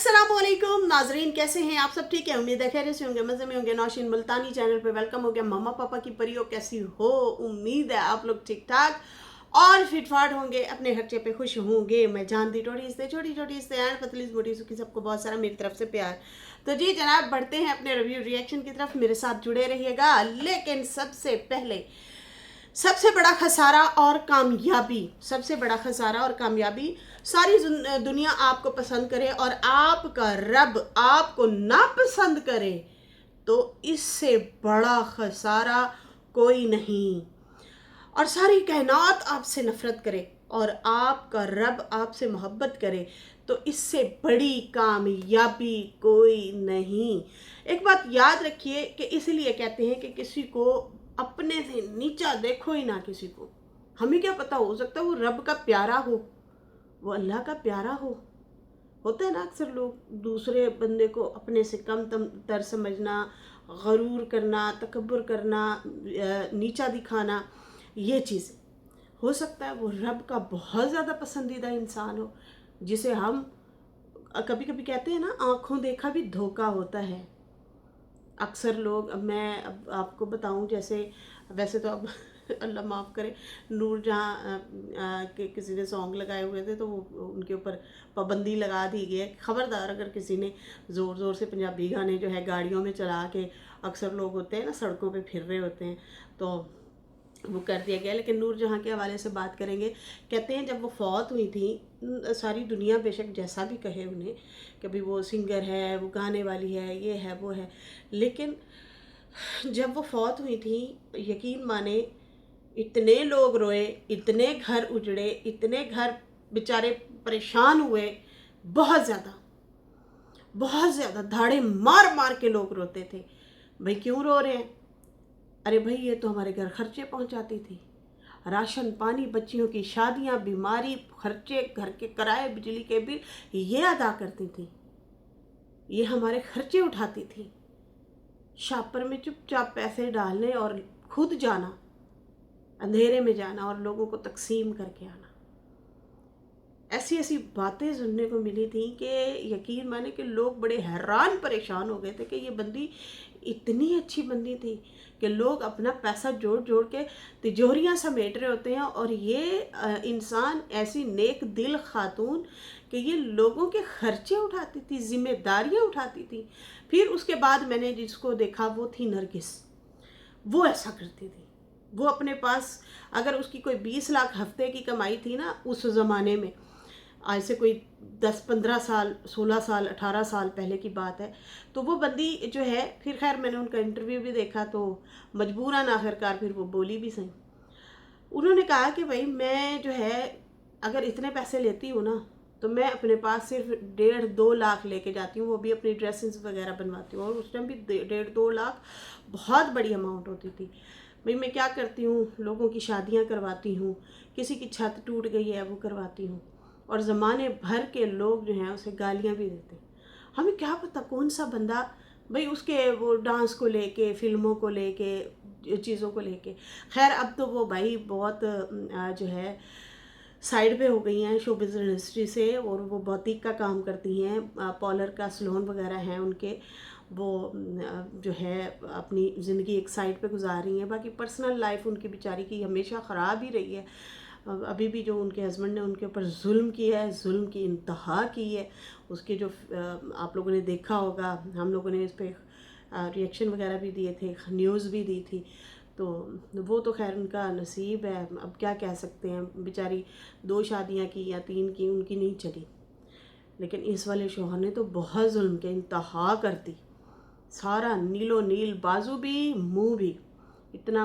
अस्सलामुअलैकुम नाजरीन, कैसे हैं आप सब? ठीक है, उम्मीद है खैरियत से होंगे, मज़े में होंगे। नौशीन मुल्तानी चैनल पे वेलकम हो गया। मम्मा पापा की परियों कैसी हो? उम्मीद है आप लोग ठीक ठाक और फिटफाट होंगे, अपने खर्चे पे खुश होंगे। मैं जानती छोटी छोटी इससे एंड पतली मोटी सुखी सबको बहुत सारा मेरी तरफ से प्यार। तो जी जनाब, बढ़ते हैं अपने रिव्यू रिएक्शन की तरफ। मेरे साथ जुड़े रहिएगा। लेकिन सबसे पहले सबसे बड़ा खसारा और कामयाबी, सबसे बड़ा खसारा और कामयाबी, सारी दुनिया आपको पसंद करे और आपका रब आपको ना पसंद करे, तो इससे बड़ा खसारा कोई नहीं। और सारी कायनात आपसे नफरत करे और आपका रब आपसे मोहब्बत करे, तो इससे बड़ी कामयाबी कोई नहीं। एक बात याद रखिए कि इसलिए कहते हैं कि किसी को अपने से नीचा देखो ही ना किसी को। हमें क्या पता, हो सकता है वो रब का प्यारा हो, वो अल्लाह का प्यारा हो। होता है ना अक्सर लोग दूसरे बंदे को अपने से कम तर समझना, गरूर करना, तकब्बुर करना, नीचा दिखाना, ये चीज़ हो सकता है वो रब का बहुत ज़्यादा पसंदीदा इंसान हो, जिसे हम कभी कभी कहते हैं ना, आँखों देखा भी धोखा होता है। अक्सर लोग, अब मैं अब आपको बताऊं, जैसे वैसे तो अब अल्लाह माफ़ करे, नूरजहाँ के किसी ने सॉन्ग लगाए हुए थे तो वो उनके ऊपर पाबंदी लगा दी गई है। ख़बरदार अगर किसी ने ज़ोर ज़ोर से पंजाबी गाने जो है गाड़ियों में चला के, अक्सर लोग होते हैं ना सड़कों पे फिर रहे होते हैं, तो वो कर दिया गया। लेकिन नूरजहाँ के हवाले से बात करेंगे। कहते हैं जब वो फौत हुई थी, सारी दुनिया बेशक जैसा भी कहे उन्हें, कभी वो सिंगर है, वो गाने वाली है, ये है वो है, लेकिन जब वो फौत हुई थी, यकीन माने इतने लोग रोए, इतने घर उजड़े, इतने घर बेचारे परेशान हुए, बहुत ज़्यादा बहुत ज़्यादा धाड़े मार मार के लोग रोते थे। भाई क्यों रो रहे हैं? अरे भाई ये तो हमारे घर खर्चे पहुंचाती थी, राशन पानी, बच्चियों की शादियां, बीमारी, खर्चे, घर के किराए, बिजली के बिल, ये अदा करती थी, ये हमारे खर्चे उठाती थी। शापर में चुपचाप पैसे डालने और खुद जाना, अंधेरे में जाना और लोगों को तकसीम करके आना। ऐसी ऐसी बातें सुनने को मिली थी कि यकीन माने कि लोग बड़े हैरान परेशान हो गए थे कि ये बंदी इतनी अच्छी बंदी थी कि लोग अपना पैसा जोड़ जोड़ के तिजोरियां समेट रहे होते हैं, और ये इंसान ऐसी नेक दिल खातून कि ये लोगों के खर्चे उठाती थी, जिम्मेदारियां उठाती थी। फिर उसके बाद मैंने जिसको देखा वो थी नरगिस। वो ऐसा करती थी। वो अपने पास, अगर उसकी कोई 20 लाख हफ्ते की कमाई थी ना उस ज़माने में, आज से कोई 10-15 साल, 16 साल, 18 साल पहले की बात है, तो वो बंदी जो है, फिर खैर मैंने उनका इंटरव्यू भी देखा तो मजबूरन आखिरकार फिर वो बोली भी सही। उन्होंने कहा कि भाई मैं जो है अगर इतने पैसे लेती हूँ ना, तो मैं अपने पास सिर्फ 1.5-2 लाख लेके जाती हूँ, वो भी अपनी ड्रेसेस वगैरह बनवाती हूँ, और उस टाइम भी 1.5-2 लाख बहुत बड़ी अमाउंट होती थी। भाई मैं क्या करती हूँ, लोगों की शादियाँ करवाती हूँ, किसी की छत टूट गई है वो करवाती हूँ, और ज़माने भर के लोग जो हैं उसे गालियाँ भी देते हैं। हमें क्या पता कौन सा बंदा, भाई उसके वो डांस को लेके, फिल्मों को लेके, चीज़ों को लेके। खैर अब तो वो भाई बहुत जो है साइड पे हो गई हैं शोबिज़ इंडस्ट्री से, और वो बौटीक का काम करती हैं, पार्लर का सैलून वगैरह हैं उनके। वो जो है अपनी ज़िंदगी एक साइड पे गुजार रही हैं। बाकी पर्सनल लाइफ उनकी बेचारी की हमेशा ख़राब ही रही है। अभी भी जो उनके हस्बैंड ने उनके ऊपर जुल्म किया है, जुल्म की इंतहा की है। उसके जो आप लोगों ने देखा होगा, हम लोगों ने इस पर रिएक्शन वगैरह भी दिए थे, न्यूज़ भी दी थी, तो वो तो खैर उनका नसीब है, अब क्या कह सकते हैं। बेचारी 2 शादियां की या 3 की, उनकी नहीं चली, लेकिन इस वाले शोहर ने तो बहुत जुल्म के इंतहा कर दी। सारा नीलो नील, बाजू भी मुंह भी, इतना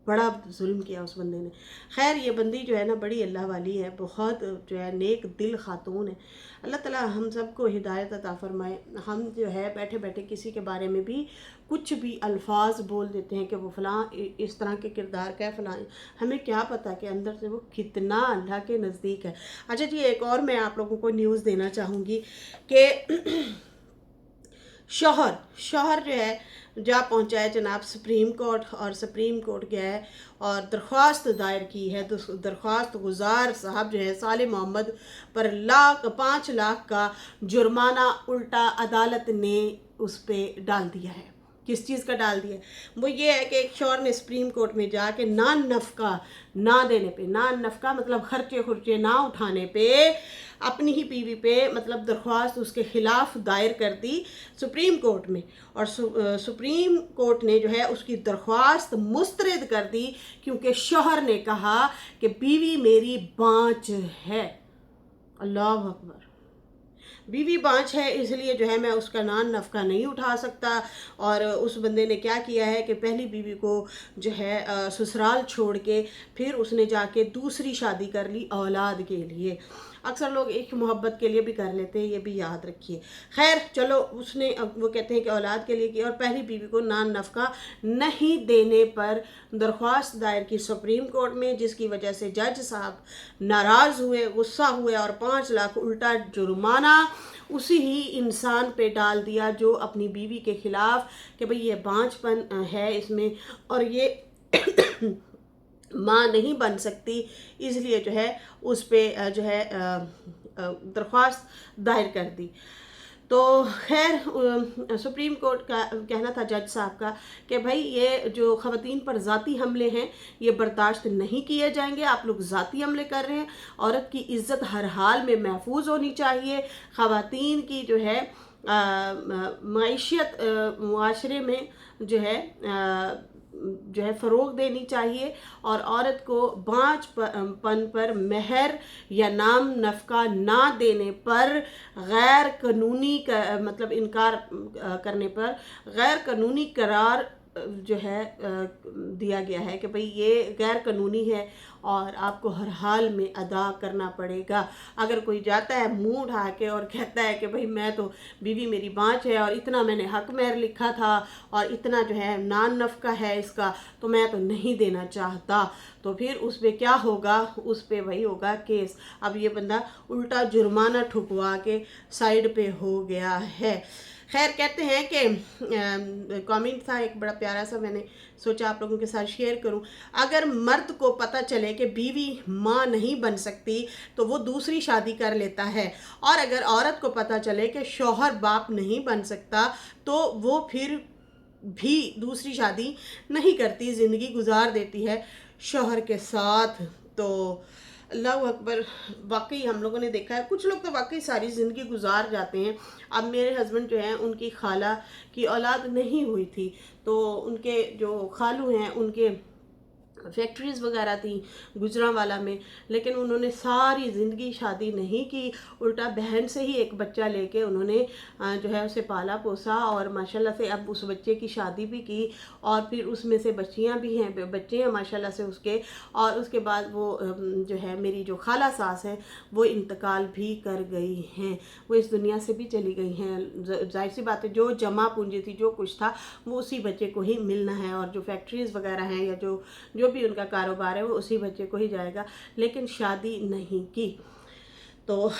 बड़ा जुल्म किया उस बंदे ने। खैर ये बंदी जो है ना बड़ी अल्लाह वाली है, बहुत जो है नेक दिल खातून है। अल्लाह ताला हम सबको हिदायत अता फरमाए। हम जो है बैठे बैठे किसी के बारे में भी कुछ भी अल्फाज बोल देते हैं कि वो फ़लाँ इस तरह के किरदार का है, फ़लाँ, हमें क्या पता कि अंदर से वो कितना अल्लाह के नज़दीक है। अच्छा जी, एक और मैं आप लोगों को न्यूज़ देना चाहूँगी कि शौहर जो है जा पहुंचा है जनाब सुप्रीम कोर्ट, और सुप्रीम कोर्ट गया है और दरख्वास्त दायर की है। तो दरख्वास्त गुजार साहब जो है साले मोहम्मद पर 5 लाख का जुर्माना उल्टा अदालत ने उस पर डाल दिया है। किस चीज़ का डाल दिया? वो ये है कि एक शौहर ने सुप्रीम कोर्ट में जाके नान नफ़का ना देने पे, नान नफ़का मतलब खर्चे खुर्चे ना उठाने पे, अपनी ही बीवी पे मतलब दरख्वास्त उसके ख़िलाफ़ दायर कर दी सुप्रीम कोर्ट में, और सुप्रीम कोर्ट ने जो है उसकी दरख्वास्त मुस्तरद कर दी, क्योंकि शौहर ने कहा कि बीवी मेरी बाँझ है। अल्लाह अकबर, बीवी बाँझ है इसलिए जो है मैं उसका नान नफ़का नहीं उठा सकता। और उस बंदे ने क्या किया है कि पहली बीवी को जो है ससुराल छोड़ के फिर उसने जाके दूसरी शादी कर ली औलाद के लिए। अक्सर लोग एक मोहब्बत के लिए भी कर लेते हैं, ये भी याद रखिए। खैर चलो, उसने वो कहते हैं कि औलाद के लिए किया, और पहली बीवी को नान नफ़का नहीं देने पर दरख्वास्त दायर की सुप्रीम कोर्ट में, जिसकी वजह से जज साहब नाराज़ हुए, गुस्सा हुए, और 5 लाख उल्टा जुर्माना उसी ही इंसान पे डाल दिया जो अपनी बीवी के ख़िलाफ़ कि भाई ये बाँझपन है इसमें और ये माँ नहीं बन सकती, इसलिए जो है उस पे जो है दरख्वास्त दायर कर दी। तो खैर सुप्रीम कोर्ट का कहना था जज साहब का कि भाई ये जो ख़वातीन पर ज़ाती हमले हैं ये बर्दाश्त नहीं किए जाएंगे। आप लोग ज़ाती हमले कर रहे हैं, औरत की इज़्ज़त हर हाल में महफूज होनी चाहिए। ख़वातीन की जो है माइशियत मुआशरे में जो है फ़रोग देनी चाहिए, और औरत को बाँझपन पर महर या नाम नफ़का ना देने पर गैर कानूनी मतलब इनकार करने पर गैर कानूनी करार जो है दिया गया है कि भाई ये गैर कानूनी है और आपको हर हाल में अदा करना पड़ेगा। अगर कोई जाता है मुंह उठा के और कहता है कि भाई मैं तो बीवी मेरी बाँझ है और इतना मैंने हक महर लिखा था और इतना जो है नान नफ़का है इसका, तो मैं तो नहीं देना चाहता, तो फिर उस पर क्या होगा? उस पर वही होगा केस। अब ये बंदा उल्टा जुर्माना ठुकवा के साइड पे हो गया है। खैर कहते हैं कि कमेंट था एक बड़ा प्यारा सा, मैंने सोचा आप लोगों के साथ शेयर करूं। अगर मर्द को पता चले कि बीवी माँ नहीं बन सकती तो वो दूसरी शादी कर लेता है, और अगर औरत को पता चले कि शौहर बाप नहीं बन सकता तो वो फिर भी दूसरी शादी नहीं करती, ज़िंदगी गुजार देती है शौहर के साथ। तो अल्लाह अकबर, वाकई हम लोगों ने देखा है कुछ लोग तो वाकई सारी ज़िंदगी गुजार जाते हैं। अब मेरे हस्बैंड जो हैं उनकी खाला की औलाद नहीं हुई थी, तो उनके जो खालू हैं उनके फैक्ट्रीज़ वगैरह थी गुजरांवाला में, लेकिन उन्होंने सारी ज़िंदगी शादी नहीं की, उल्टा बहन से ही एक बच्चा लेके उन्होंने जो है उसे पाला पोसा, और माशाल्लाह से अब उस बच्चे की शादी भी की, और फिर उसमें से बच्चियां भी हैं, बच्चे हैं माशाल्लाह से उसके। और उसके बाद वो जो है मेरी जो खाला सास है वो इंतकाल भी कर गई हैं, वो इस दुनिया से भी चली गई हैं। जाहिर सी बात है जो जमा पूंजी थी जो कुछ था वो उसी बच्चे को ही मिलना है, और जो फैक्ट्रीज़ वगैरह हैं या जो भी उनका कारोबार है वो उसी बच्चे को ही जाएगा, लेकिन शादी नहीं की। तो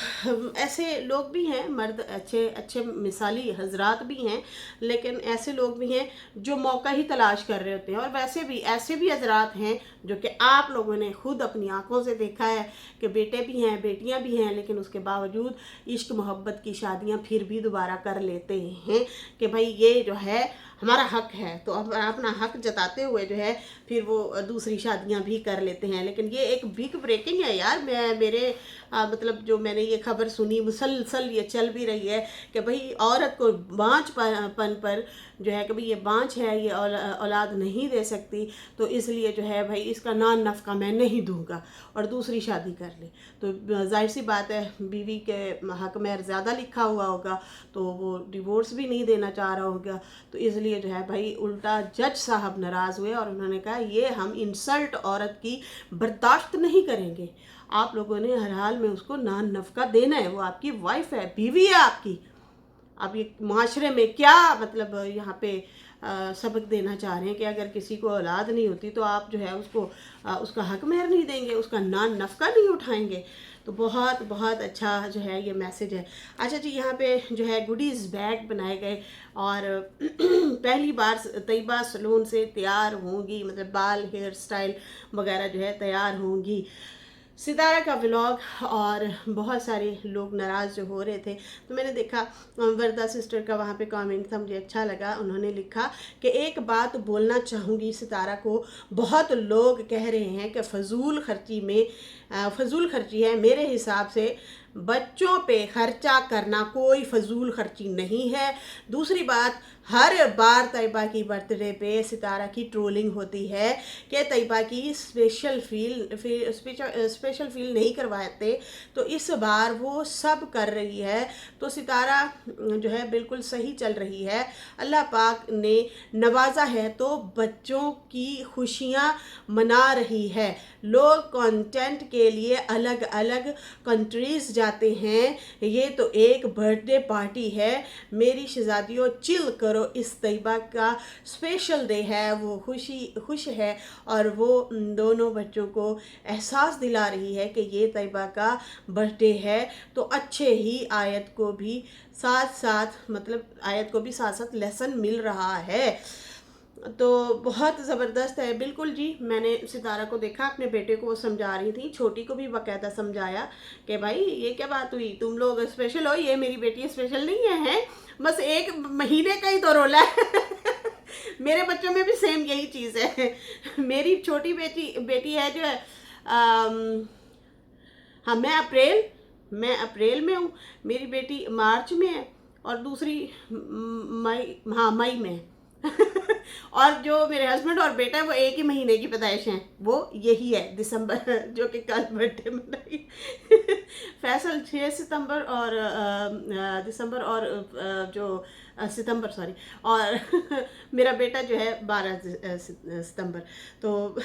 ऐसे लोग भी हैं, मर्द अच्छे अच्छे मिसाली हजरात भी हैं, लेकिन ऐसे लोग भी हैं जो मौका ही तलाश कर रहे होते हैं। और वैसे भी ऐसे भी हजरात हैं जो कि आप लोगों ने खुद अपनी आंखों से देखा है कि बेटे भी हैं बेटियां भी हैं, लेकिन उसके बावजूद इश्क मोहब्बत की शादियां फिर भी दोबारा कर लेते हैं कि भाई ये जो है हमारा हक है, तो अब अपना हक जताते हुए जो है फिर वो दूसरी शादियां भी कर लेते हैं। लेकिन ये एक बिग ब्रेकिंग है यार, मेरे मतलब जो मैंने ये खबर सुनी मुसलसल ये चल भी रही है कि भाई औरत को बाँझपन पर जो है कि भाई ये बाँझ है, ये औलाद नहीं दे सकती, तो इसलिए जो है भाई इसका नान नफ़का मैं नहीं दूंगा और दूसरी शादी कर ले। तो जाहिर सी बात है बीवी के हक में ज़्यादा लिखा हुआ होगा तो वो डिवोर्स भी नहीं देना चाह रहा होगा, तो इसलिए जो है भाई उल्टा जज साहब नाराज़ हुए और उन्होंने कहा ये हम इंसल्ट औरत की बर्दाश्त नहीं करेंगे, आप लोगों ने हर हाल में उसको नान नफ़का देना है, वो आपकी वाइफ है, बीवी है आपकी। अब ये माशरे में क्या मतलब यहाँ पे सबक देना चाह रहे हैं कि अगर किसी को औलाद नहीं होती तो आप जो है उसको उसका हक महर नहीं देंगे, उसका नान नफ़का नहीं उठाएंगे। तो बहुत बहुत अच्छा जो है ये मैसेज है। अच्छा जी, यहाँ पे जो है गुडीज़ बैग बनाए गए और पहली बार तैयबा सलून से तैयार होंगी, मतलब बाल हेयर स्टाइल वगैरह जो है तैयार होंगी। सितारा का व्लॉग और बहुत सारे लोग नाराज़ जो हो रहे थे, तो मैंने देखा वरदा सिस्टर का वहाँ पे कमेंट था, मुझे अच्छा लगा। उन्होंने लिखा कि एक बात बोलना चाहूँगी सितारा को, बहुत लोग कह रहे हैं कि फजूल खर्ची है। मेरे हिसाब से बच्चों पे खर्चा करना कोई फजूल खर्ची नहीं है। दूसरी बात, हर बार तैयबा की बर्थडे पे सितारा की ट्रोलिंग होती है कि तैयबा की स्पेशल फील नहीं करवाते, तो इस बार वो सब कर रही है। तो सितारा जो है बिल्कुल सही चल रही है। अल्लाह पाक ने नवाजा है तो बच्चों की खुशियाँ मना रही है। लोग कंटेंट के लिए अलग अलग कंट्रीज़ जाते हैं, ये तो एक बर्थडे पार्टी है। मेरी शहजादियों चिल करो, इस तैयबा का स्पेशल डे है, वो खुश है और वो दोनों बच्चों को एहसास दिला रही है कि ये तैयबा का बर्थडे है। तो अच्छे ही आयत को भी साथ साथ लेसन मिल रहा है। तो बहुत ज़बरदस्त है। बिल्कुल जी, मैंने सितारा को देखा, अपने बेटे को वो समझा रही थी, छोटी को भी बाकायदा समझाया कि भाई ये क्या बात हुई, तुम लोग स्पेशल हो, ये मेरी बेटी स्पेशल नहीं है, बस एक महीने का ही तो रोला है। मेरे बच्चों में भी सेम यही चीज़ है। मेरी छोटी बेटी है जो है हाँ, मैं अप्रैल में हूँ, मेरी बेटी मार्च में है और दूसरी मई में है। और जो मेरे हस्बैंड और बेटा है वो एक ही महीने की पैदाइश हैं, वो यही है दिसंबर, जो कि कल बर्थडे मनाई। फैसल 6 सितंबर और दिसंबर और जो सितंबर सॉरी, और मेरा बेटा जो है 12 सितंबर। तो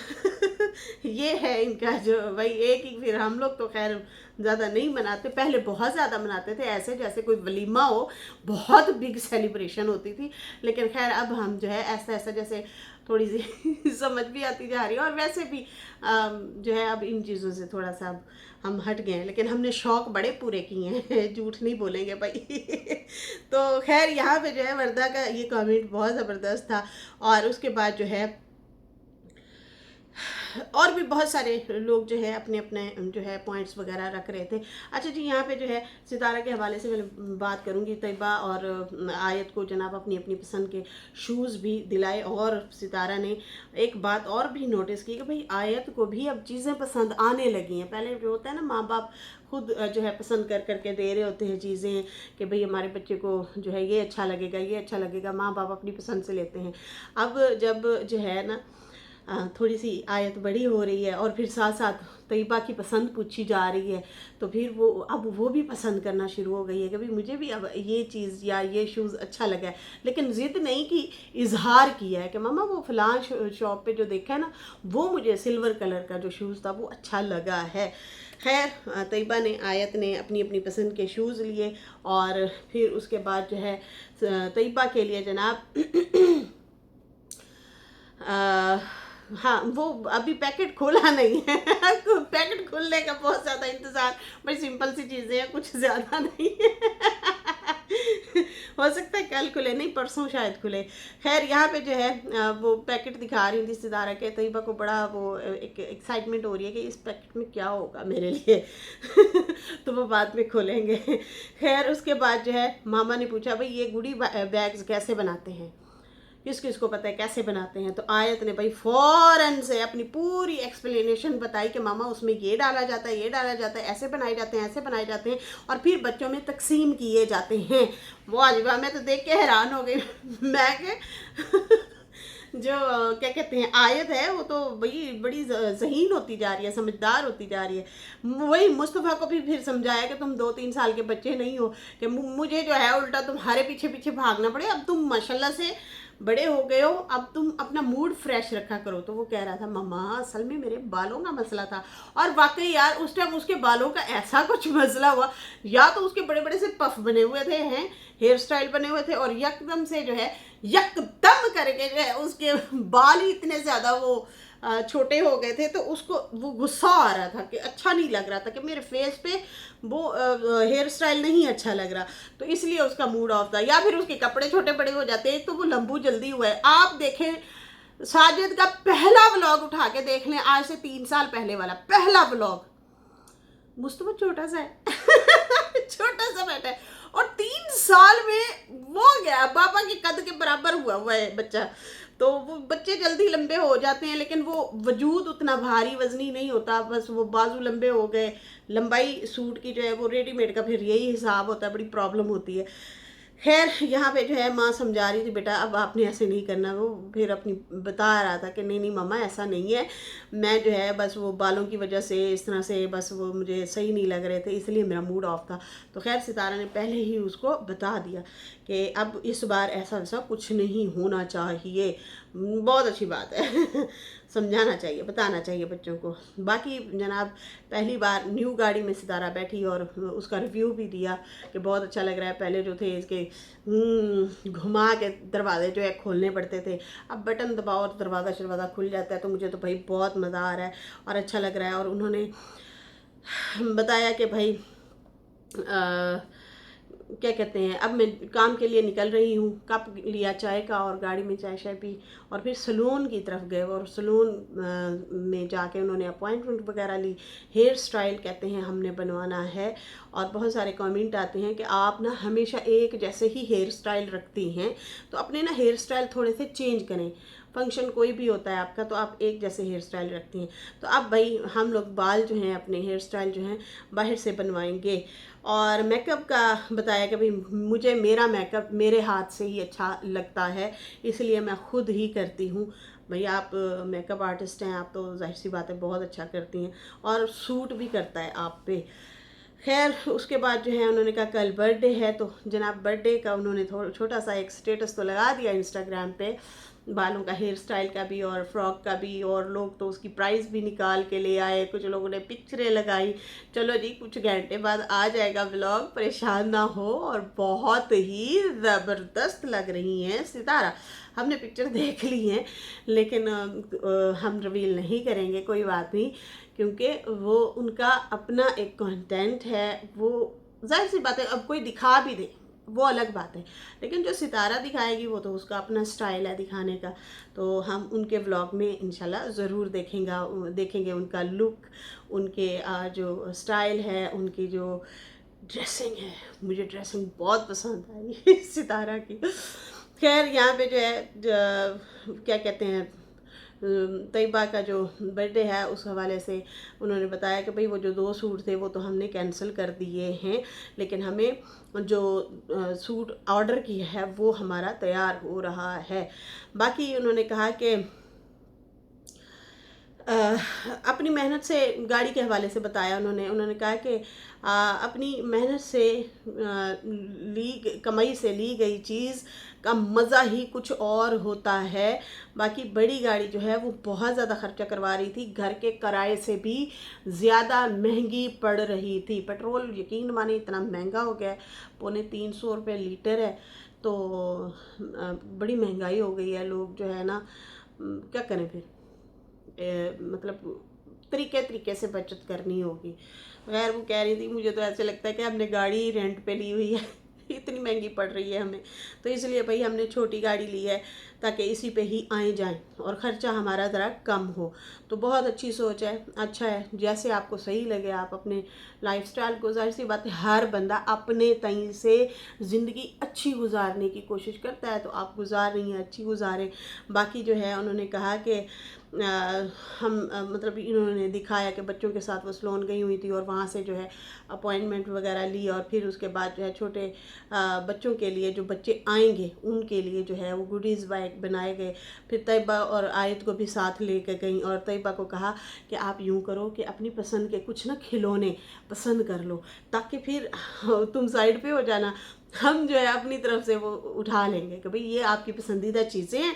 ये है इनका जो भाई एक ही। फिर हम लोग तो खैर ज़्यादा नहीं मनाते, पहले बहुत ज़्यादा मनाते थे, ऐसे जैसे कोई वलीमा हो, बहुत बिग सेलिब्रेशन होती थी। लेकिन खैर अब हम जो है ऐसा जैसे थोड़ी सी समझ भी आती जा रही है, और वैसे भी जो है अब इन चीज़ों से थोड़ा सा अब हम हट गए हैं, लेकिन हमने शौक़ बड़े पूरे किए हैं, झूठ नहीं बोलेंगे भाई। तो खैर यहाँ पे जो है वरदा का ये कमेंट बहुत ज़बरदस्त था। और उसके बाद जो है और भी बहुत सारे लोग जो है अपने अपने जो है पॉइंट्स वगैरह रख रहे थे। अच्छा जी, यहाँ पे जो है सितारा के हवाले से मैं बात करूँगी। तैयबा और आयत को जनाब अपनी अपनी पसंद के शूज़ भी दिलाए, और सितारा ने एक बात और भी नोटिस की कि भाई आयत को भी अब चीज़ें पसंद आने लगी हैं। पहले जो होता है ना, माँ बाप खुद जो है पसंद कर करके दे रहे होते हैं चीज़ें कि भाई हमारे बच्चे को जो है ये अच्छा लगेगा, माँ बाप अपनी पसंद से लेते हैं। अब जब जो है ना थोड़ी सी आयत बड़ी हो रही है और फिर साथ साथ तैयबा की पसंद पूछी जा रही है, तो फिर वो भी पसंद करना शुरू हो गई है कि भाई मुझे भी अब ये चीज़ या ये शूज़ अच्छा लगा है। लेकिन ज़िद नहीं की, इजहार किया है कि मामा वो फ़लाँ शॉप पे जो देखा है ना, वो मुझे सिल्वर कलर का जो शूज़ था वो अच्छा लगा है। खैर तैयबा ने, आयत ने अपनी अपनी पसंद के शूज़ लिए, और फिर उसके बाद जो है तैयबा के लिए जनाब हाँ, वो अभी पैकेट खोला नहीं है। पैकेट खुलने का बहुत ज़्यादा इंतज़ार, बड़ी सिंपल सी चीज़ें हैं, कुछ ज़्यादा नहीं है। हो सकता है कल खुले, नहीं परसों शायद खुले। खैर यहाँ पे जो है वो पैकेट दिखा रही थी सितारा के, तैयबा को बड़ा वो एक एक्साइटमेंट हो रही है कि इस पैकेट में क्या होगा मेरे लिए। तो वो बाद में खोलेंगे। खैर उसके बाद जो है मामा ने पूछा भाई ये गुडी बैग्स कैसे बनाते हैं, किसको पता है कैसे बनाते हैं। तो आयत ने भाई फ़ौरन से अपनी पूरी एक्सप्लेनेशन बताई कि मामा उसमें ये डाला जाता है, ऐसे बनाए जाते हैं और फिर बच्चों में तकसीम किए जाते हैं। वाह जी वाह, मैं तो देख के हैरान हो गई। मैं के जो क्या कहते हैं आयत है वो तो भाई बड़ी ज़हीन होती जा रही है, समझदार होती जा रही है। वही मुस्तफ़ा को भी फिर समझाया कि तुम 2-3 साल के बच्चे नहीं हो कि मुझे जो है उल्टा तुम्हारे पीछे भागना पड़े, अब तुम माशाल्लाह से बड़े हो गए हो, अब तुम अपना मूड फ्रेश रखा करो। तो वो कह रहा था मम्मा असल में मेरे बालों का मसला था, और वाकई यार उस टाइम उसके बालों का ऐसा कुछ मसला हुआ, या तो उसके बड़े बड़े से पफ बने हुए थे, हैं हेयर स्टाइल बने हुए थे, और यकदम से जो है यकदम करके जो है उसके बाल ही इतने ज़्यादा वो छोटे हो गए थे, तो उसको वो गुस्सा आ रहा था कि अच्छा नहीं लग रहा था कि मेरे फेस पे वो हेयर स्टाइल नहीं अच्छा लग रहा, तो इसलिए उसका मूड ऑफ था। या फिर उसके कपड़े छोटे बड़े हो जाते हैं, तो वो लंबू जल्दी हुआ है। आप देखें साजिद का पहला व्लॉग उठा के देख लें, आज से 3 साल पहले वाला पहला व्लॉग, मुझ तो छोटा सा है छोटा सा बैठा है, और 3 साल में वो गया पापा के कद के बराबर हुआ है बच्चा। तो वो बच्चे जल्दी लंबे हो जाते हैं, लेकिन वो वजूद उतना भारी वजनी नहीं होता, बस वो बाजू लंबे हो गए। लंबाई सूट की जो है वो रेडीमेड का फिर यही हिसाब होता है, बड़ी प्रॉब्लम होती है। खैर यहाँ पे जो है माँ समझा रही थी, बेटा अब आपने ऐसे नहीं करना। वो फिर अपनी बता रहा था कि नहीं नहीं मामा ऐसा नहीं है, मैं जो है बस वो बालों की वजह से इस तरह से बस वो मुझे सही नहीं लग रहे थे, इसलिए मेरा मूड ऑफ था। तो खैर सितारा ने पहले ही उसको बता दिया कि अब इस बार ऐसा वैसा कुछ नहीं होना चाहिए। बहुत अच्छी बात है समझाना चाहिए, बताना चाहिए बच्चों को। बाकी जनाब पहली बार न्यू गाड़ी में सितारा बैठी और उसका रिव्यू भी दिया कि बहुत अच्छा लग रहा है। पहले जो थे इसके घुमा के दरवाजे जो है खोलने पड़ते थे, अब बटन दबाओ और दरवाज़ा खुल जाता है। तो मुझे तो भाई बहुत मज़ा आ रहा है और अच्छा लग रहा है। और उन्होंने बताया कि भाई क्या कहते हैं, अब मैं काम के लिए निकल रही हूँ, कप लिया चाय का और गाड़ी में चाय शाय पी और फिर सलून की तरफ गए। और सलून में जाके उन्होंने अपॉइंटमेंट वगैरह ली। हेयर स्टाइल कहते हैं हमने बनवाना है, और बहुत सारे कमेंट आते हैं कि आप ना हमेशा एक जैसे ही हेयर स्टाइल रखती हैं, तो अपने ना हेयर स्टाइल थोड़े से चेंज करें। फंक्शन कोई भी होता है आपका तो आप एक जैसे हेयर स्टाइल रखती हैं, तो अब भाई हम लोग बाल जो हैं अपने हेयर स्टाइल जो हैं बाहर से बनवाएंगे। और मेकअप का बताया कि भाई मुझे मेरा मेकअप मेरे हाथ से ही अच्छा लगता है, इसलिए मैं खुद ही करती हूँ। भाई आप मेकअप आर्टिस्ट हैं, आप तो जाहिर सी बात है बहुत अच्छा करती हैं और सूट भी करता है आप पे। खैर उसके बाद जो है उन्होंने कहा कल बर्थडे है, तो जनाब बर्थडे का उन्होंने थोड़ा छोटा सा एक स्टेटस तो लगा दिया इंस्टाग्राम पे, बालों का हेयर स्टाइल का भी और फ्रॉक का भी। और लोग तो उसकी प्राइस भी निकाल के ले आए, कुछ लोगों ने पिक्चरें लगाई। चलो जी कुछ घंटे बाद आ जाएगा व्लॉग, परेशान ना हो। और बहुत ही ज़बरदस्त लग रही हैं सितारा। हमने पिक्चर देख ली हैं, लेकिन हम रिवील नहीं करेंगे, कोई बात नहीं, क्योंकि वो उनका अपना एक कंटेंट है। वो जाहिर सी बात है, अब कोई दिखा भी दे वो अलग बात है, लेकिन जो सितारा दिखाएगी वो तो उसका अपना स्टाइल है दिखाने का। तो हम उनके व्लॉग में इंशाल्लाह ज़रूर देखेंगे उनका लुक, उनके जो स्टाइल है, उनकी जो ड्रेसिंग है। मुझे ड्रेसिंग बहुत पसंद आई सितारा की। खैर यहाँ पे जो है क्या कहते हैं, तैयबा का जो बर्थडे है उस हवाले से उन्होंने बताया कि भाई वो जो 2 सूट थे वो तो हमने कैंसिल कर दिए हैं, लेकिन हमें जो सूट ऑर्डर किया है वो हमारा तैयार हो रहा है। बाकी उन्होंने कहा कि अपनी मेहनत से गाड़ी के हवाले से बताया उन्होंने कहा कि अपनी मेहनत से कमाई से ली गई चीज़ का मज़ा ही कुछ और होता है। बाकी बड़ी गाड़ी जो है वो बहुत ज़्यादा खर्चा करवा रही थी, घर के किराए से भी ज़्यादा महंगी पड़ रही थी। पेट्रोल यकीन माने इतना महंगा हो गया है, 350 रुपये लीटर है। तो बड़ी महंगाई हो गई है, लोग जो है ना क्या करें फिर, मतलब तरीके से बचत करनी होगी। खैर वो कह रही थी मुझे तो ऐसे लगता है कि हमने गाड़ी रेंट पे ली हुई है इतनी महंगी पड़ रही है हमें, तो इसलिए भाई हमने छोटी गाड़ी ली है ताकि इसी पे ही आए जाएं और ख़र्चा हमारा ज़रा कम हो। तो बहुत अच्छी सोच है, अच्छा है, जैसे आपको सही लगे आप अपने लाइफस्टाइल को, जाहिर सी बात है हर बंदा अपने तय से ज़िंदगी अच्छी गुजारने की कोशिश करता है, तो आप गुजार रही हैं, अच्छी गुजारें। बाकी जो है उन्होंने कहा कि मतलब इन्होंने दिखाया कि बच्चों के साथ वो सलोन गई हुई थी और वहाँ से जो है अपॉइंटमेंट वगैरह ली, और फिर उसके बाद जो है छोटे बच्चों के लिए जो बच्चे आएंगे उनके लिए जो है वो गुडीज़ बैग बनाए गए। फिर तैयबा और आयत को भी साथ लेकर गई और तैयबा को कहा कि आप यूँ करो कि अपनी पसंद के कुछ ना खिलौने पसंद कर लो, ताकि फिर तुम साइड पे हो जाना, हम जो है अपनी तरफ से वो उठा लेंगे कि भाई ये आपकी पसंदीदा चीज़ें हैं,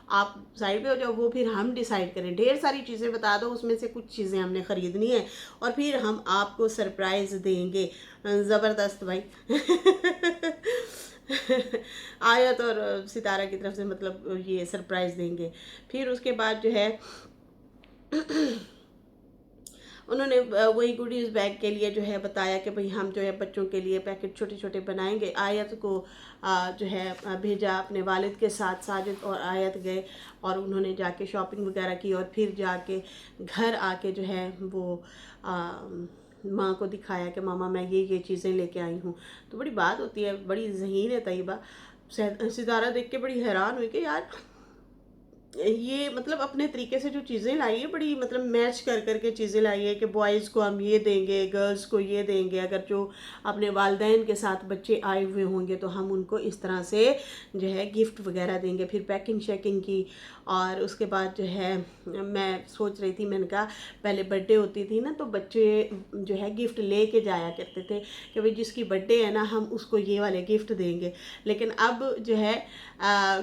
आप साइड पे हो जाओ, वो फिर हम डिसाइड करें। ढेर सारी चीज़ें बता दो, उसमें से कुछ चीज़ें हमने ख़रीदनी है और फिर हम आपको सरप्राइज़ देंगे। ज़बरदस्त भाई आयत और सितारा की तरफ से मतलब ये सरप्राइज़ देंगे। फिर उसके बाद जो है उन्होंने वही गुडीज़ बैग के लिए जो है बताया कि भाई हम जो है बच्चों के लिए पैकेट छोटे छोटे बनाएंगे। आयत को जो है भेजा अपने वालिद के साथ, साजिद और आयत गए और उन्होंने जाके शॉपिंग वगैरह की और फिर जाके घर आके जो है वो माँ को दिखाया कि मामा मैं ये चीज़ें लेके आई हूँ। तो बड़ी बात होती है, बड़ी ज़हीन है तैयबा। सितारा देख के बड़ी हैरान हुई कि यार ये मतलब अपने तरीके से जो चीज़ें लाई है, बड़ी मतलब मैच कर करके चीज़ें लाई है कि बॉयज़ को हम ये देंगे, गर्ल्स को ये देंगे, अगर जो अपने वालदैन के साथ बच्चे आए हुए होंगे तो हम उनको इस तरह से जो है गिफ्ट वगैरह देंगे। फिर पैकिंग शैकिंग की और उसके बाद जो है मैं सोच रही थी, मैंने कहा पहले बर्थडे होती थी ना तो बच्चे जो है गिफ्ट ले के जाया करते थे कि भाई जिसकी बर्थडे है ना हम उसको ये वाले गिफ्ट देंगे। लेकिन अब जो है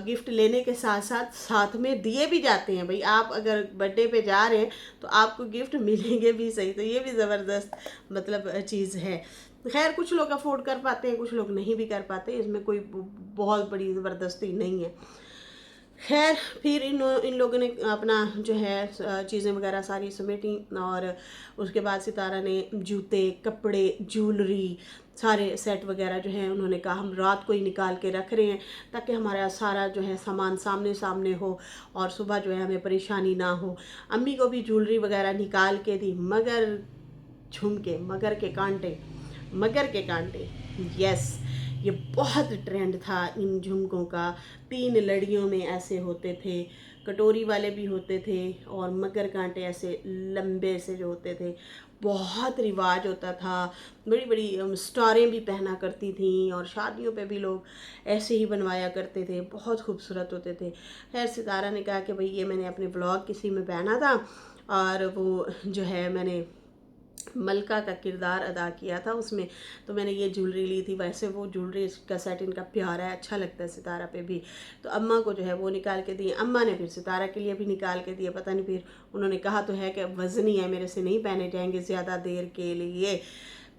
गिफ्ट लेने के साथ साथ साथ में दिए भी जाते हैं। भाई आप अगर बर्थडे पे जा रहे हैं तो आपको गिफ्ट मिलेंगे भी सही, तो ये भी ज़बरदस्त मतलब चीज़ है। खैर कुछ लोग अफोर्ड कर पाते हैं, कुछ लोग नहीं भी कर पाते, इसमें कोई बहुत बड़ी ज़बरदस्ती नहीं है। खैर फिर इन लोगों ने अपना जो है चीज़ें वगैरह सारी समेटी और उसके बाद सितारा ने जूते, कपड़े, ज्वेलरी, सारे सेट वगैरह जो है उन्होंने कहा हम रात को ही निकाल के रख रहे हैं ताकि हमारा सारा जो है सामान सामने सामने हो और सुबह जो है हमें परेशानी ना हो। अम्मी को भी ज्वेलरी वगैरह निकाल के दी, मगर झुमके, मगर के कांटे, यस, ये बहुत ट्रेंड था इन झुमकों का। 3 लड़ियों में ऐसे होते थे, कटोरी वाले भी होते थे और मगर कांटे ऐसे लंबे से जो होते थे, बहुत रिवाज होता था। बड़ी बड़ी स्टारें भी पहना करती थी और शादियों पे भी लोग ऐसे ही बनवाया करते थे, बहुत खूबसूरत होते थे। खैर सितारा ने कहा कि भाई ये मैंने अपने ब्लॉग किसी में पहना था और वो जो है मैंने मलका का किरदार अदा किया था उसमें, तो मैंने ये ज्वेलरी ली थी। वैसे वो ज्वेलरी का सेट इनका प्यारा है, अच्छा लगता है सितारा पे भी। तो अम्मा को जो है वो निकाल के दिए, अम्मा ने फिर सितारा के लिए भी निकाल के दिए। पता नहीं फिर उन्होंने कहा तो है कि वज़नी है, मेरे से नहीं पहने जाएंगे ज़्यादा देर के लिए।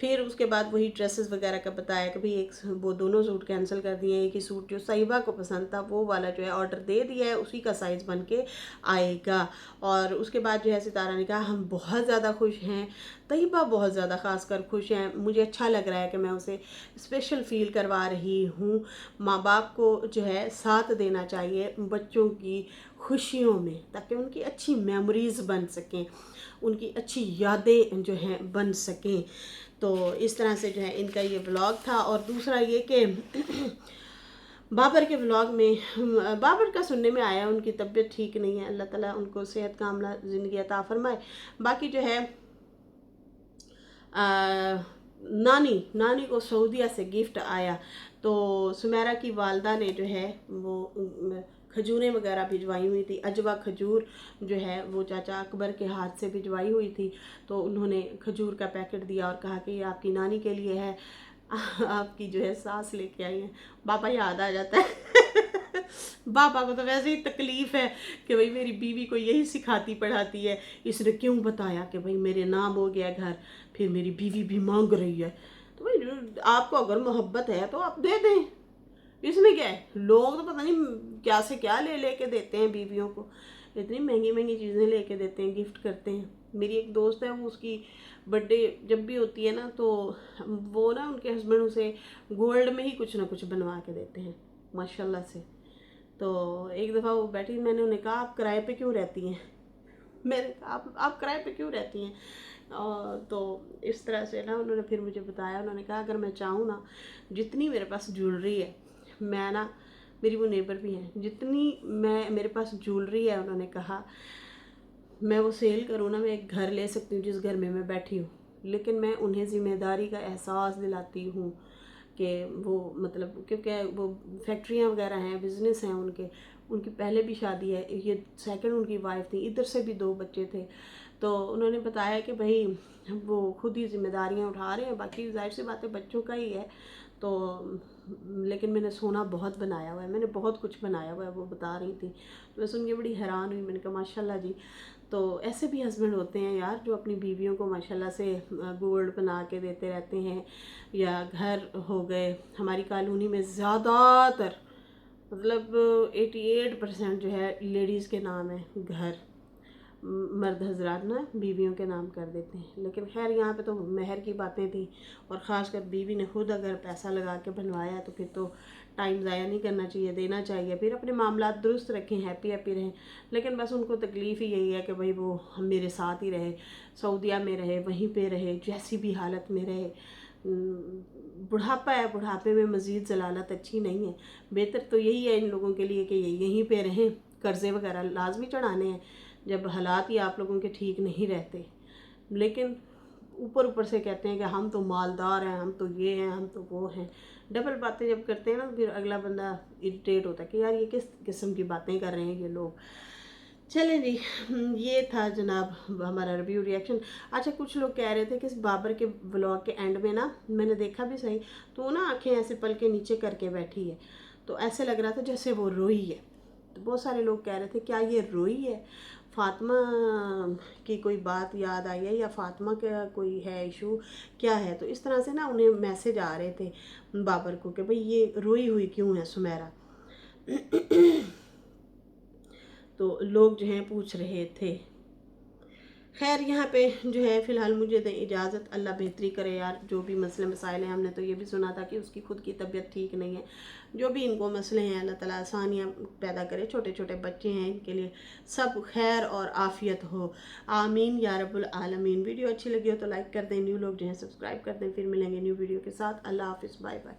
फिर उसके बाद वही ड्रेसेस वगैरह का बताया कि भाई एक वो दोनों सूट कैंसिल कर दिए। एक ही सूट जो साहिबा को पसंद था वो वाला जो है ऑर्डर दे दिया है, उसी का साइज़ बन के आएगा। और उसके बाद जो है सितारा ने कहा हम बहुत ज़्यादा खुश हैं, तैयबा बहुत ज़्यादा ख़ासकर खुश हैं, मुझे अच्छा लग रहा है कि मैं उसे स्पेशल फ़ील करवा रही हूँ। माँ बाप को जो है साथ देना चाहिए बच्चों की खुशियों में ताकि उनकी अच्छी मेमोरीज़ बन सकें, उनकी अच्छी यादें जो हैं बन सकें। तो इस तरह से जो है इनका ये व्लॉग था। और दूसरा ये कि बाबर के व्लॉग में बाबर का सुनने में आया उनकी तबीयत ठीक नहीं है, अल्लाह ताला उनको सेहत कामला ज़िंदगी अता फरमाए। बाकी जो है नानी को सऊदीया से गिफ्ट आया, तो सुमेरा की वालदा ने जो है वो खजूरें वगैरह भिजवाई हुई थी। अजवा खजूर जो है वो चाचा अकबर के हाथ से भिजवाई हुई थी, तो उन्होंने खजूर का पैकेट दिया और कहा कि ये आपकी नानी के लिए है, आपकी जो है सास लेके आई हैं। पापा याद आ जाता है पापा को तो वैसे ही तकलीफ़ है कि भाई मेरी बीवी को यही सिखाती पढ़ाती है, इसने क्यों बताया कि भाई मेरे नाम हो गया घर, फिर मेरी बीवी भी मांग रही है। तो भाई आपको अगर मोहब्बत है तो आप दे दें, इसमें क्या है। लोग तो पता नहीं क्या से क्या ले लेके देते हैं बीवियों को, इतनी महंगी महंगी चीज़ें लेके देते हैं, गिफ्ट करते हैं। मेरी एक दोस्त है, वो उसकी बर्थडे जब भी होती है ना तो वो ना उनके हस्बैंड उसे गोल्ड में ही कुछ ना कुछ बनवा के देते हैं माशाल्लाह से। तो एक दफ़ा वो बैठी, मैंने उन्हें कहा आप किराए पे क्यों रहती हैं, मैंने कहा आप किराए पे क्यों रहती हैं। तो इस तरह से ना उन्होंने फिर मुझे बताया, उन्होंने कहा अगर मैं चाहूँ ना, जितनी मेरे पास ज्वेलरी है, मैं ना, मेरी वो नेबर भी हैं, जितनी मेरे पास ज्वेलरी है, उन्होंने कहा मैं वो सेल करूँ ना, मैं एक घर ले सकती हूँ जिस घर में मैं बैठी हूँ, लेकिन मैं उन्हें ज़िम्मेदारी का एहसास दिलाती हूँ कि वो मतलब क्योंकि वो फैक्ट्रियाँ वगैरह हैं, बिज़नेस हैं उनकी पहले भी शादी है, ये सेकंड उनकी वाइफ थी, इधर से भी 2 बच्चे थे। तो उन्होंने बताया कि भाई वो खुद ही जिम्मेदारियाँ उठा रहे हैं, बाकी जाहिर सी बात है बच्चों का ही है। तो लेकिन मैंने सोना बहुत बनाया हुआ है, मैंने बहुत कुछ बनाया हुआ है, वो बता रही थी। मैं सुन के बड़ी हैरान हुई, मैंने कहा माशाल्लाह जी। तो ऐसे भी हस्बैंड होते हैं यार जो अपनी बीवियों को माशाल्लाह से गोल्ड बना के देते रहते हैं। या घर हो गए, हमारी कॉलोनी में ज़्यादातर मतलब 88% जो है लेडीज़ के नाम है घर। مرد حضرات نا بیویوں کے نام کر دیتے ہیں، لیکن خیر یہاں پہ تو مہر کی باتیں تھیں، اور خاص کر بیوی نے خود اگر پیسہ لگا کے بنوایا تو پھر تو ٹائم ضائع نہیں کرنا چاہیے، دینا چاہیے، پھر اپنے معاملات درست رکھیں، ہیپی رہیں۔ لیکن بس ان کو تکلیف ہی یہی ہے کہ بھائی وہ میرے ساتھ ہی رہے، سعودیہ میں رہے، وہیں پہ رہے، جیسی بھی حالت میں رہے۔ بڑھاپا ہے، بڑھاپے میں مزید ضلالت اچھی نہیں ہے، بہتر تو یہی ہے ان لوگوں کے لیے کہ یہیں پہ رہیں۔ قرضے وغیرہ لازمی چڑھانے ہیں جب حالات ہی آپ لوگوں کے ٹھیک نہیں رہتے، لیکن اوپر سے کہتے ہیں کہ ہم تو مالدار ہیں، ہم تو یہ ہیں، ہم تو وہ ہیں۔ ڈبل باتیں جب کرتے ہیں نا پھر اگلا بندہ اریٹیٹ ہوتا ہے کہ یار یہ کس قسم کی باتیں کر رہے ہیں یہ لوگ۔ چلیں جی، یہ تھا جناب ہمارا ریویو ریئیکشن۔ اچھا کچھ لوگ کہہ رہے تھے کہ اس بابر کے بلاگ کے اینڈ میں نا، میں نے دیکھا بھی صحیح، تو نا آنکھیں ایسے پل کے نیچے کر کے بیٹھی ہے، تو ایسے لگ رہا تھا جیسے وہ روئی ہے۔ تو بہت سارے لوگ کہہ رہے تھے کیا یہ روئی ہے، فاطمہ کی کوئی بات یاد آئی ہے، یا فاطمہ کا کوئی ہے ایشو کیا ہے؟ تو اس طرح سے نا انہیں میسج آ رہے تھے بابر کو کہ بھئی یہ روئی ہوئی کیوں ہے سمیرہ۔ تو لوگ جو ہیں پوچھ رہے تھے۔ خیر یہاں پہ جو ہے فی الحال مجھے دیں اجازت، اللہ بہتری کرے یار، جو بھی مسئلے مسائل ہیں، ہم نے تو یہ بھی سنا تھا کہ اس کی خود کی طبیعت ٹھیک نہیں ہے، جو بھی ان کو مسئلے ہیں اللہ تعالیٰ آسانیاں پیدا کرے، چھوٹے چھوٹے بچے ہیں ان کے لیے سب خیر اور عافیت ہو، آمین یا رب العالمین۔ ویڈیو اچھی لگی ہو تو لائک کر دیں، نیو لوگ جو ہیں سبسکرائب کر دیں، پھر ملیں گے نیو ویڈیو کے ساتھ۔ اللہ حافظ، بائے بائے۔